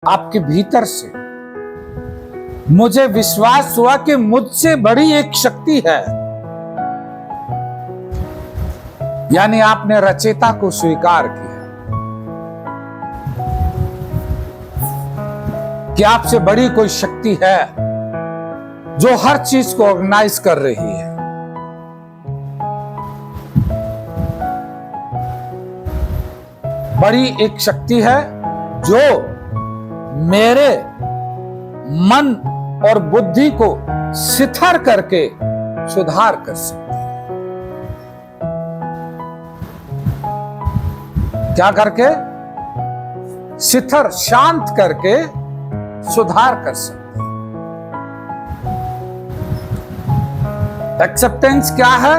आपके भीतर से मुझे विश्वास हुआ कि मुझसे बड़ी एक शक्ति है। यानी आपने रचयिता को स्वीकार किया कि आपसे बड़ी कोई शक्ति है जो हर चीज को ऑर्गेनाइज कर रही है। बड़ी एक शक्ति है जो मेरे मन और बुद्धि को शिथिल करके सुधार कर सकती है। क्या करके? शिथिल, शांत करके सुधार कर सकती है। एक्सेप्टेंस क्या है?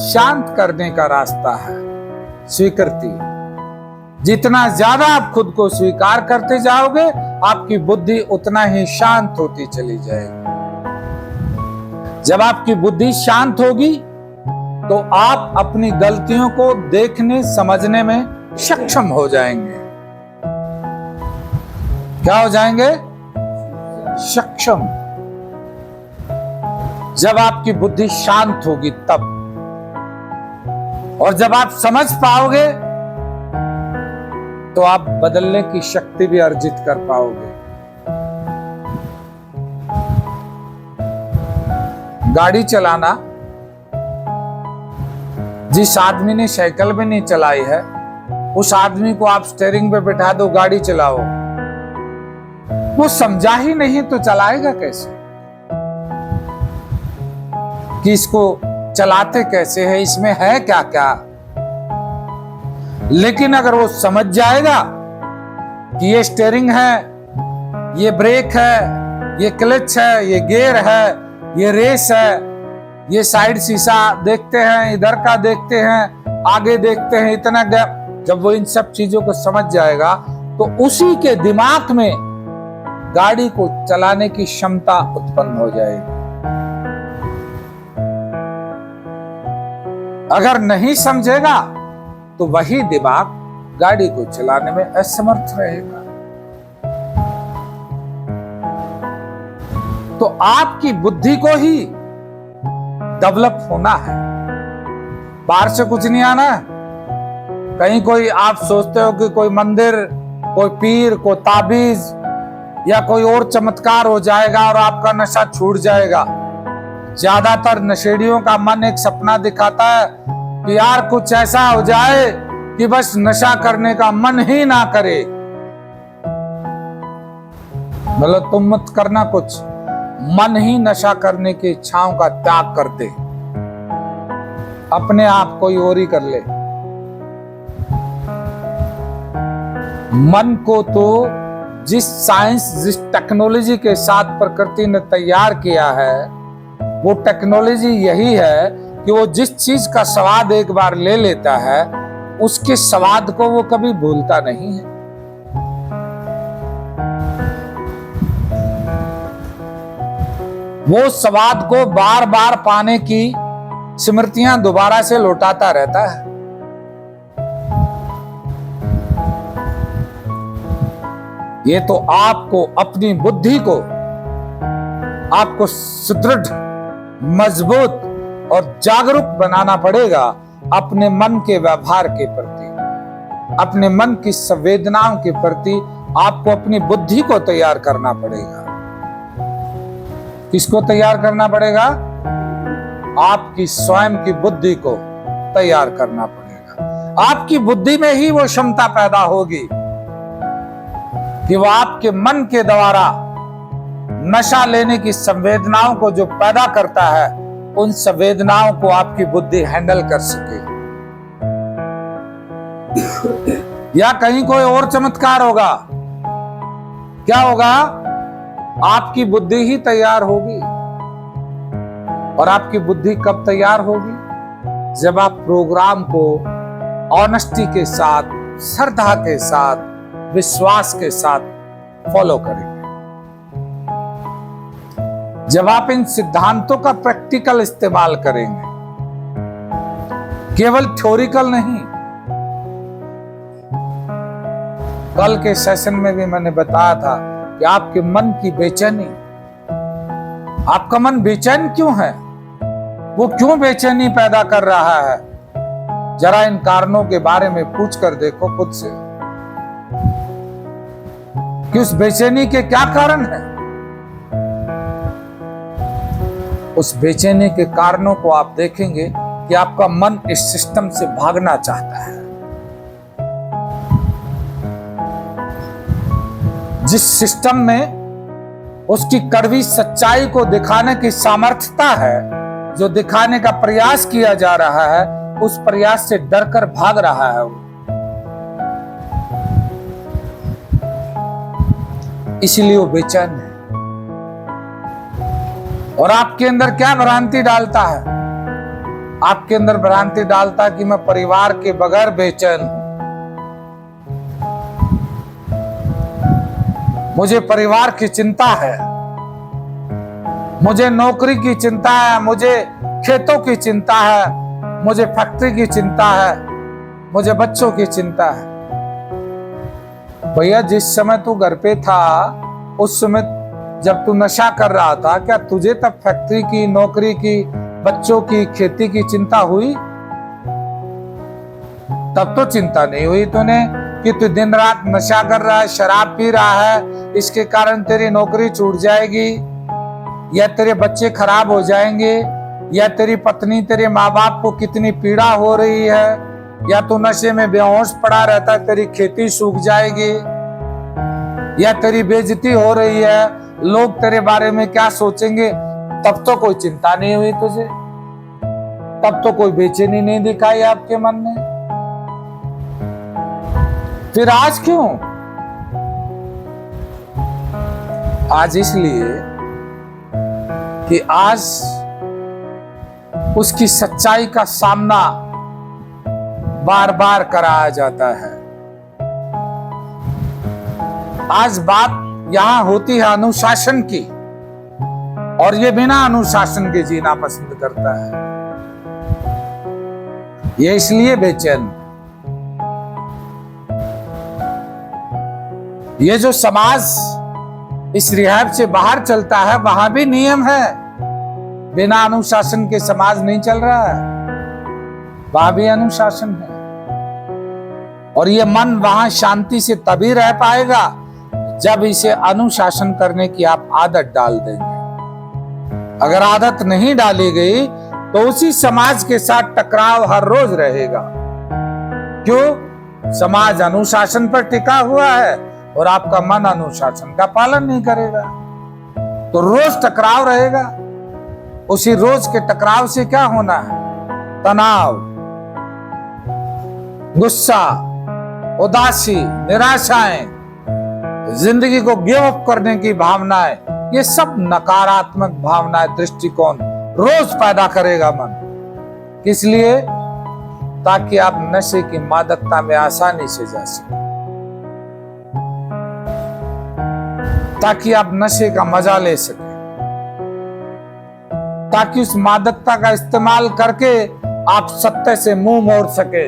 शांत करने का रास्ता है, स्वीकृति। जितना ज्यादा आप खुद को स्वीकार करते जाओगे, आपकी बुद्धि उतना ही शांत होती चली जाएगी। जब आपकी बुद्धि शांत होगी तो आप अपनी गलतियों को देखने समझने में सक्षम हो जाएंगे। क्या हो जाएंगे? सक्षम। जब आपकी बुद्धि शांत होगी तब, और जब आप समझ पाओगे तो आप बदलने की शक्ति भी अर्जित कर पाओगे। गाड़ी चलाना, जिस आदमी ने साइकिल भी नहीं चलाई है उस आदमी को आप स्टीयरिंग पे बैठा दो, गाड़ी चलाओ, वो समझा ही नहीं तो चलाएगा कैसे कि इसको चलाते कैसे है, इसमें है क्या क्या। लेकिन अगर वो समझ जाएगा कि ये स्टीयरिंग है, ये ब्रेक है, ये क्लच है, ये गियर है, ये रेस है, ये साइड शीशा देखते हैं, इधर का देखते हैं, आगे देखते हैं, इतना गैप, जब वो इन सब चीजों को समझ जाएगा तो उसी के दिमाग में गाड़ी को चलाने की क्षमता उत्पन्न हो जाएगी। अगर नहीं समझेगा तो वही दिमाग गाड़ी को चलाने में असमर्थ रहेगा। तो आपकी बुद्धि को ही डेवलप होना है, बाहर से कुछ नहीं आना है। कहीं कोई आप सोचते हो कि कोई मंदिर, कोई पीर, कोई ताबीज या कोई और चमत्कार हो जाएगा और आपका नशा छूट जाएगा। ज्यादातर नशेड़ियों का मन एक सपना दिखाता है कि यार कुछ ऐसा हो जाए कि बस नशा करने का मन ही ना करे। मतलब तुम मत करना कुछ, मन ही नशा करने की इच्छाओं का त्याग कर दे, अपने आप कोई और ही कर ले। मन को तो जिस साइंस, जिस टेक्नोलॉजी के साथ प्रकृति ने तैयार किया है, वो टेक्नोलॉजी यही है कि वो जिस चीज का स्वाद एक बार ले लेता है उसके स्वाद को वो कभी भूलता नहीं है। वो स्वाद को बार बार पाने की स्मृतियां दोबारा से लौटाता रहता है। ये तो आपको, अपनी बुद्धि को आपको सुदृढ़, मजबूत और जागरूक बनाना पड़ेगा अपने मन के व्यवहार के प्रति, अपने मन की संवेदनाओं के प्रति। आपको अपनी बुद्धि को तैयार करना पड़ेगा। किसको तैयार करना पड़ेगा? आपकी स्वयं की बुद्धि को तैयार करना पड़ेगा। आपकी बुद्धि में ही वो क्षमता पैदा होगी कि वो आपके मन के द्वारा नशा लेने की संवेदनाओं को जो पैदा करता है, उन संवेदनाओं को आपकी बुद्धि हैंडल कर सके। या कहीं कोई और चमत्कार होगा। क्या होगा? आपकी बुद्धि ही तैयार होगी। और आपकी बुद्धि कब तैयार होगी? जब आप प्रोग्राम को ऑनेस्टी के साथ, श्रद्धा के साथ, विश्वास के साथ फॉलो करेंगे। जब आप इन सिद्धांतों का प्रैक्टिकल इस्तेमाल करेंगे, केवल थ्योरिकल नहीं। कल के सेशन में भी मैंने बताया था कि आपके मन की बेचैनी, आपका मन बेचैन क्यों है, वो क्यों बेचैनी पैदा कर रहा है, जरा इन कारणों के बारे में पूछ कर देखो खुद से कि उस बेचैनी के क्या कारण है। उस बेचैनी के कारणों को आप देखेंगे कि आपका मन इस सिस्टम से भागना चाहता है। जिस सिस्टम में उसकी कड़वी सच्चाई को दिखाने की सामर्थ्यता है, जो दिखाने का प्रयास किया जा रहा है, उस प्रयास से डरकर भाग रहा है वो। इसलिए वो बेचैन है। और आपके अंदर क्या भ्रांति डालता है? आपके अंदर भ्रांति डालता है कि मैं परिवार के बगैर बेचैन हूं, मुझे परिवार की चिंता है, मुझे नौकरी की चिंता है, मुझे खेतों की चिंता है, मुझे फैक्ट्री की चिंता है, मुझे बच्चों की चिंता है। भैया, जिस समय तू घर पे था, उस समय जब तू नशा कर रहा था, क्या तुझे तब फैक्ट्री की, नौकरी की, बच्चों की, खेती की चिंता हुई? तब तो चिंता नहीं हुई तूने कि तू दिन रात नशा कर रहा है, शराब पी रहा है, इसके कारण तेरी नौकरी छूट जाएगी, या तेरे बच्चे खराब हो जाएंगे, या तेरी पत्नी, तेरे माँ बाप को कितनी पीड़ा हो रही है, या तू नशे में बेहोश पड़ा रहता है, तेरी खेती सूख जाएगी, या तेरी बेइज्जती हो रही है, लोग तेरे बारे में क्या सोचेंगे। तब तो कोई चिंता नहीं हुई तुझे, तब तो कोई बेचैनी नहीं दिखाई आपके मन में। फिर आज क्यों? आज इसलिए कि आज उसकी सच्चाई का सामना बार बार कराया जाता है। आज बात यहां होती है अनुशासन की, और ये बिना अनुशासन के जीना पसंद करता है। ये इसलिए बेचैन। ये जो समाज इस रिहाब से बाहर चलता है, वहां भी नियम है। बिना अनुशासन के समाज नहीं चल रहा है, वहां भी अनुशासन है। और ये मन वहां शांति से तभी रह पाएगा जब इसे अनुशासन करने की आप आदत डाल देंगे। अगर आदत नहीं डाली गई तो उसी समाज के साथ टकराव हर रोज रहेगा। क्यों? समाज अनुशासन पर टिका हुआ है और आपका मन अनुशासन का पालन नहीं करेगा, तो रोज टकराव रहेगा। उसी रोज के टकराव से क्या होना है? तनाव, गुस्सा, उदासी, निराशाएं, जिंदगी को गिव अप करने की भावनाएं, ये सब नकारात्मक भावनाएं, दृष्टिकोण रोज पैदा करेगा मन। किस लिए? ताकि आप नशे की मादकता में आसानी से जा सकें, ताकि आप नशे का मजा ले सकें, ताकि उस मादकता का इस्तेमाल करके आप सत्य से मुंह मोड़ सकें,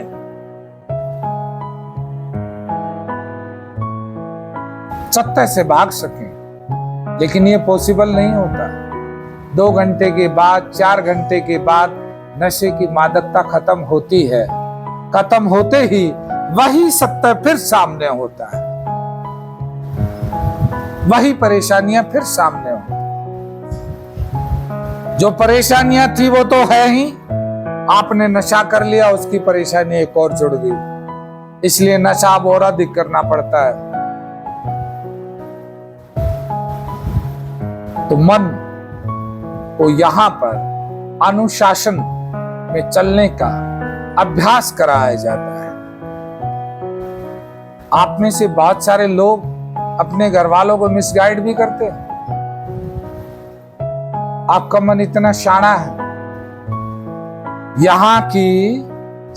सत्य से भाग सकें। लेकिन ये पॉसिबल नहीं होता। 2 घंटे के बाद, 4 घंटे के बाद नशे की मादकता खत्म होती है। खत्म होते ही वही सत्य फिर सामने होता है, वही परेशानियां फिर सामने होती हैं। जो परेशानियां थी वो तो है ही, आपने नशा कर लिया, उसकी परेशानी एक और जुड़ गई, इसलिए नशा अब और अधिक करना पड़ता है। तो मन को यहां पर अनुशासन में चलने का अभ्यास कराया जाता है। आप में से बहुत सारे लोग अपने घर वालों को मिसगाइड भी करते हैं। आपका मन इतना शाना है, यहां की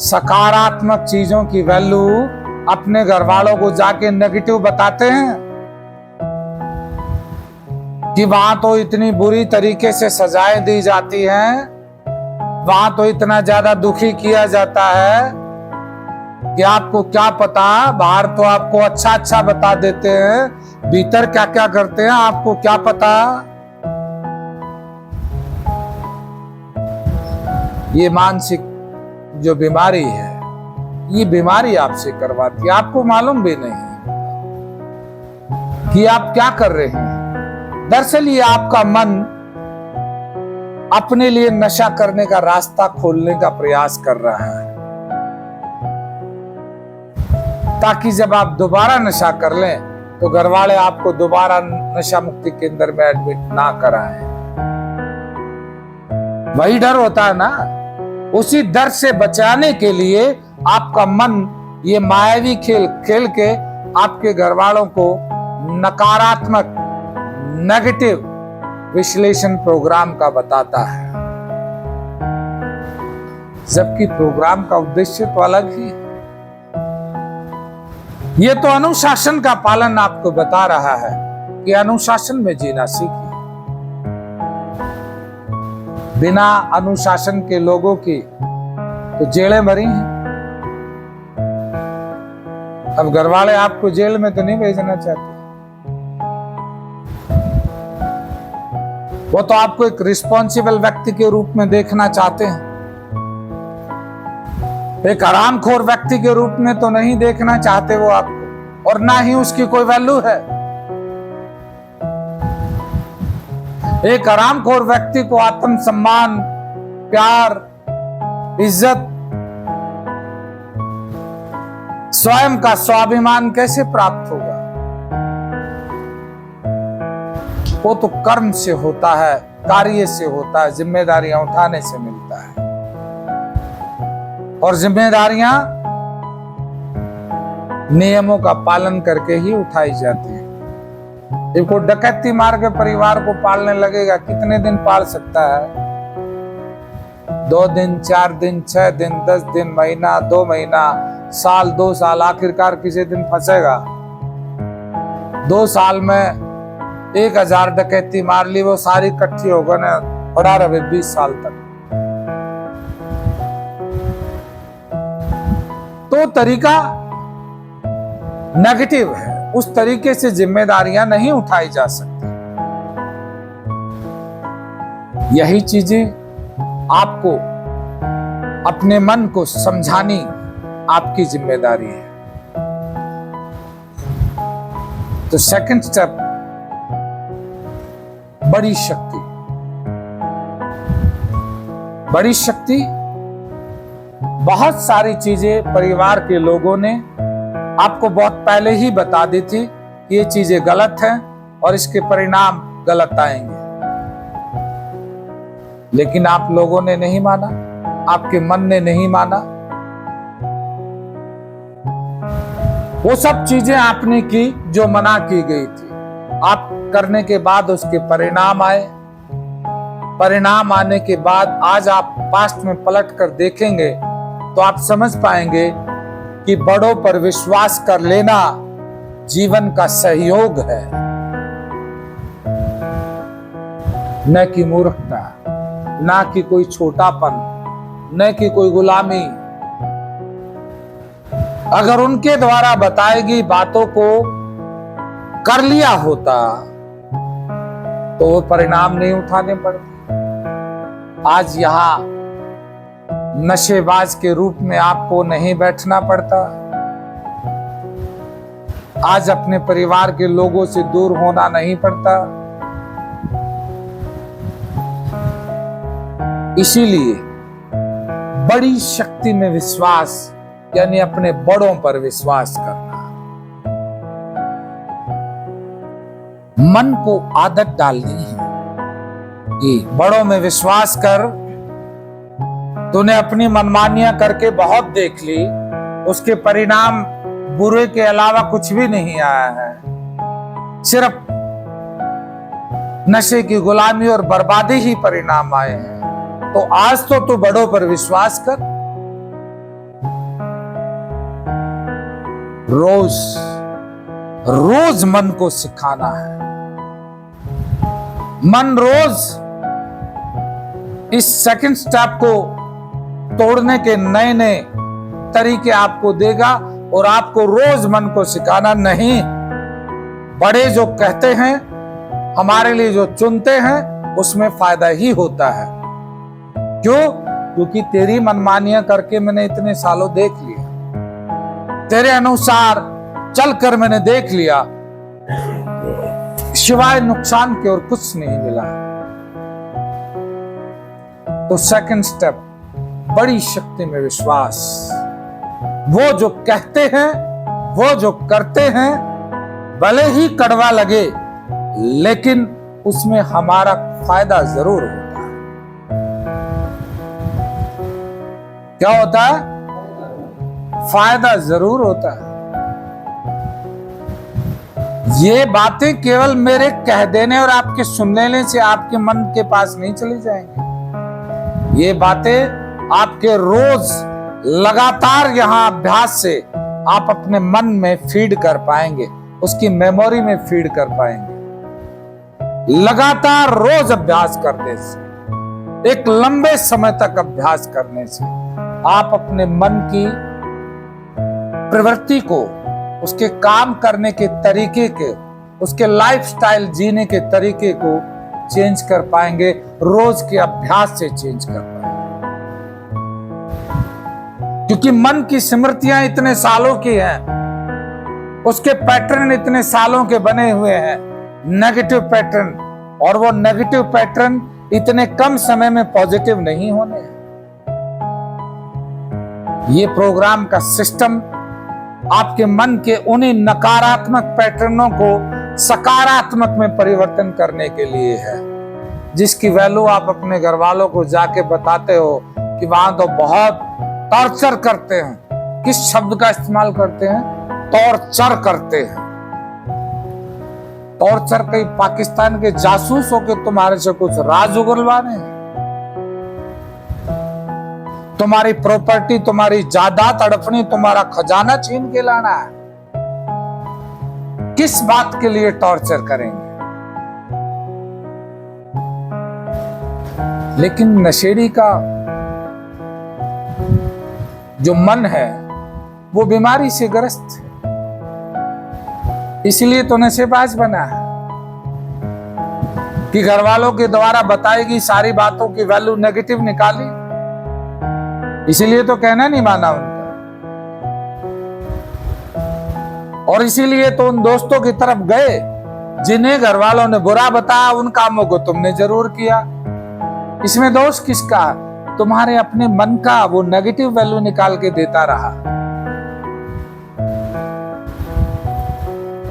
सकारात्मक चीजों की वैल्यू अपने घर वालों को जाके नेगेटिव बताते हैं कि वहां तो इतनी बुरी तरीके से सजाएं दी जाती हैं, वहां तो इतना ज्यादा दुखी किया जाता है कि आपको क्या पता, बाहर तो आपको अच्छा अच्छा बता देते हैं, भीतर क्या क्या करते हैं आपको क्या पता। ये मानसिक जो बीमारी है, ये बीमारी आपसे करवाती है, आपको मालूम भी नहीं कि आप क्या कर रहे हैं। दरअसल ये आपका मन अपने लिए नशा करने का रास्ता खोलने का प्रयास कर रहा है, ताकि जब आप दोबारा नशा कर लें तो घर वाले आपको दोबारा नशा मुक्ति केंद्र में एडमिट ना कराएं। वही डर होता है ना, उसी डर से बचाने के लिए आपका मन ये मायावी खेल खेल के आपके घर वालों को नकारात्मक नेगेटिव विश्लेषण प्रोग्राम का बताता है, जबकि प्रोग्राम का उद्देश्य तो अलग ही है। ये तो अनुशासन का पालन आपको बता रहा है कि अनुशासन में जीना सीखिए। बिना अनुशासन के लोगों की तो जेलें भरी हैं। अब घरवाले आपको जेल में तो नहीं भेजना चाहते, वो तो आपको एक रिस्पॉन्सिबल व्यक्ति के रूप में देखना चाहते हैं। एक हरामखोर व्यक्ति के रूप में तो नहीं देखना चाहते वो आपको, और ना ही उसकी कोई वैल्यू है। एक हरामखोर व्यक्ति को आत्मसम्मान, प्यार, इज्जत, स्वयं का स्वाभिमान कैसे प्राप्त होगा? वो तो कर्म से होता है, कार्य से होता है, जिम्मेदारियां उठाने से मिलता है। और जिम्मेदारियां नियमों का पालन करके ही उठाई जाती है। देखो, डकैती मार के परिवार को पालने लगेगा, कितने दिन पाल सकता है? 2 दिन, 4 दिन, 6 दिन, 10 दिन, महीना, 2 महीना, साल, 2 साल, आखिरकार किसी दिन फंसेगा। 2 साल में 1000 डकैती मार ली, वो सारी इकट्ठी होगा ना, बढ़ा रहे 20 साल तक। तो तरीका नेगेटिव है, उस तरीके से जिम्मेदारियां नहीं उठाई जा सकती। यही चीजें आपको अपने मन को समझानी आपकी जिम्मेदारी है। तो सेकंड स्टेप, बड़ी शक्ति। बड़ी शक्ति, बहुत सारी चीजें परिवार के लोगों ने आपको बहुत पहले ही बता दी थी कि ये चीजें गलत हैं और इसके परिणाम गलत आएंगे, लेकिन आप लोगों ने नहीं माना, आपके मन ने नहीं माना। वो सब चीजें आपने की जो मना की गई थी, आप करने के बाद उसके परिणाम आए। परिणाम आने के बाद आज आप पास्ट में पलट कर देखेंगे तो आप समझ पाएंगे कि बड़ों पर विश्वास कर लेना जीवन का सहयोग है, न कि मूर्खता, न कि कोई छोटापन, न कि कोई गुलामी। अगर उनके द्वारा बताई गई बातों को कर लिया होता तो वो परिणाम नहीं उठाने पड़ते। आज यहां नशेबाज के रूप में आपको नहीं बैठना पड़ता। आज अपने परिवार के लोगों से दूर होना नहीं पड़ता। इसीलिए बड़ी शक्ति में विश्वास, यानी अपने बड़ों पर विश्वास करना। मन को आदत डालनी है कि बड़ों में विश्वास कर। तूने अपनी मनमानियां करके बहुत देख ली, उसके परिणाम बुरे के अलावा कुछ भी नहीं आया है, सिर्फ नशे की गुलामी और बर्बादी ही परिणाम आए हैं। तो आज तो तू बड़ों पर विश्वास कर। रोज रोज मन को सिखाना है। मन रोज इस सेकंड स्टेप को तोड़ने के नए नए तरीके आपको देगा और आपको रोज मन को सिखाना नहीं। बड़े जो कहते हैं, हमारे लिए जो चुनते हैं, उसमें फायदा ही होता है। क्यों? क्योंकि तेरी मनमानियां करके मैंने इतने सालों देख लिया, तेरे अनुसार चलकर मैंने देख लिया, सिवाय नुकसान के और कुछ नहीं मिला। तो सेकंड स्टेप, बड़ी शक्ति में विश्वास। वो जो कहते हैं, वो जो करते हैं, भले ही कड़वा लगे, लेकिन उसमें हमारा फायदा जरूर होता है। क्या होता है? फायदा जरूर होता है। ये बातें केवल मेरे कह देने और आपके सुन लेने से आपके मन के पास नहीं चली जाएंगी। ये बातें आपके रोज लगातार यहां अभ्यास से आप अपने मन में फीड कर पाएंगे, उसकी मेमोरी में फीड कर पाएंगे। लगातार रोज अभ्यास करने से, एक लंबे समय तक अभ्यास करने से आप अपने मन की प्रवृत्ति को, उसके काम करने के तरीके के, उसके लाइफस्टाइल जीने के तरीके को चेंज कर पाएंगे। रोज के अभ्यास से चेंज कर पाएंगे। क्योंकि मन की स्मृतियां इतने सालों की हैं, उसके पैटर्न इतने सालों के बने हुए हैं, नेगेटिव पैटर्न, और वो नेगेटिव पैटर्न इतने कम समय में पॉजिटिव नहीं होने हैं। ये प्रोग्राम का सिस्टम आपके मन के उन्हीं नकारात्मक पैटर्नों को सकारात्मक में परिवर्तन करने के लिए है, जिसकी वैल्यू आप अपने घर वालों को जाके बताते हो कि वहां तो बहुत टॉर्चर करते हैं। किस शब्द का इस्तेमाल करते हैं? टॉर्चर करते हैं। टॉर्चर कहीं पाकिस्तान के जासूस हो के तुम्हारे से कुछ राज उगलवाने हैं? तुम्हारी प्रॉपर्टी, तुम्हारी जायदाद तड़पनी, तुम्हारा खजाना छीन के लाना है? किस बात के लिए टॉर्चर करेंगे? लेकिन नशेड़ी का जो मन है वो बीमारी से ग्रस्त है, इसलिए तो नशेबाज बना है कि घर वालों के द्वारा बताई गई सारी बातों की वैल्यू नेगेटिव निकाली, इसीलिए तो कहना नहीं माना उनका। और इसीलिए तो उन दोस्तों की तरफ गए जिन्हें घर वालों ने बुरा बताया, उन कामों को तुमने जरूर किया। इसमें दोष किसका? तुम्हारे अपने मन का वो नेगेटिव वैल्यू निकाल के देता रहा।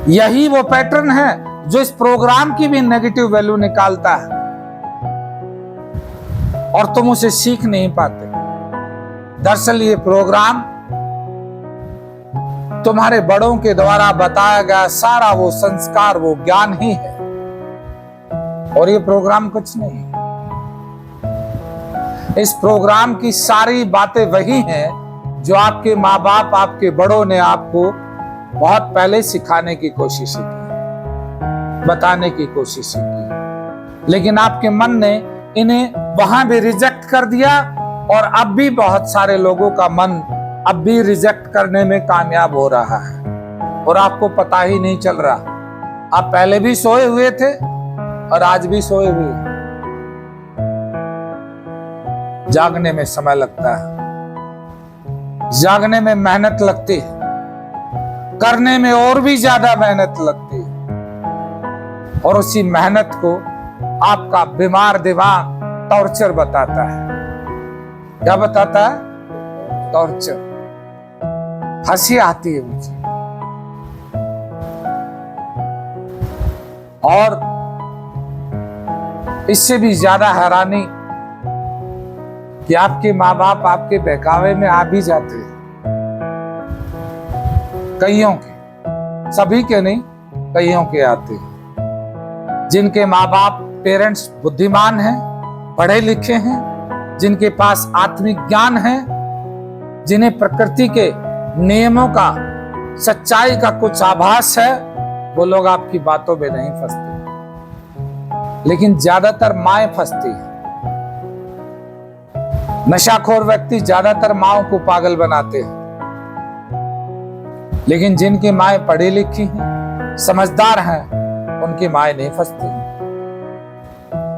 यही वो पैटर्न है जो इस प्रोग्राम की भी नेगेटिव वैल्यू निकालता है, और तुम उसे सीख नहीं पाते। दरअसल ये प्रोग्राम तुम्हारे बड़ों के द्वारा बताया गया सारा वो संस्कार, वो ज्ञान ही है, और ये प्रोग्राम कुछ नहीं। इस प्रोग्राम की सारी बातें वही हैं जो आपके माँ बाप, आपके बड़ों ने आपको बहुत पहले सिखाने की कोशिश की, बताने की कोशिश की, लेकिन आपके मन ने इन्हें वहां भी रिजेक्ट कर दिया। और अब भी बहुत सारे लोगों का मन अब भी रिजेक्ट करने में कामयाब हो रहा है, और आपको पता ही नहीं चल रहा। आप पहले भी सोए हुए थे और आज भी सोए हुए। जागने में समय लगता है, जागने में मेहनत लगती है, करने में और भी ज्यादा मेहनत लगती है, और उसी मेहनत को आपका बीमार दिमाग टॉर्चर बताता है। क्या बताता है? टॉर्चर। हंसी आती है मुझे, और इससे भी ज्यादा हैरानी कि आपके माँ बाप आपके बहकावे में आ भी जाते हैं। कईयों के, सभी के नहीं, कईयों के आते हैं, जिनके माँ बाप, पेरेंट्स बुद्धिमान हैं, पढ़े लिखे हैं, जिनके पास आत्मिक ज्ञान है, जिन्हें प्रकृति के नियमों का, सच्चाई का कुछ आभास है, वो लोग आपकी बातों में नहीं फंसते। लेकिन ज्यादातर माएं फंसती हैं। नशाखोर व्यक्ति ज्यादातर माओं को पागल बनाते हैं, लेकिन जिनकी माएँ पढ़ी लिखी हैं, समझदार हैं, उनकी माएँ नहीं फंसती।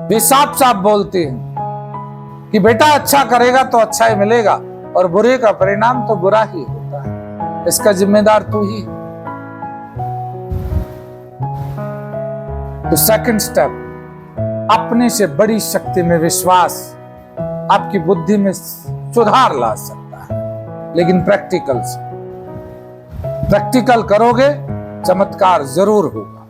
वे साफ साफ बोलती हैं कि बेटा अच्छा करेगा तो अच्छा ही मिलेगा और बुरे का परिणाम तो बुरा ही होता है, इसका जिम्मेदार तू ही। तो सेकंड स्टेप, अपने से बड़ी शक्ति में विश्वास आपकी बुद्धि में सुधार ला सकता है, लेकिन प्रैक्टिकल करोगे, चमत्कार जरूर होगा।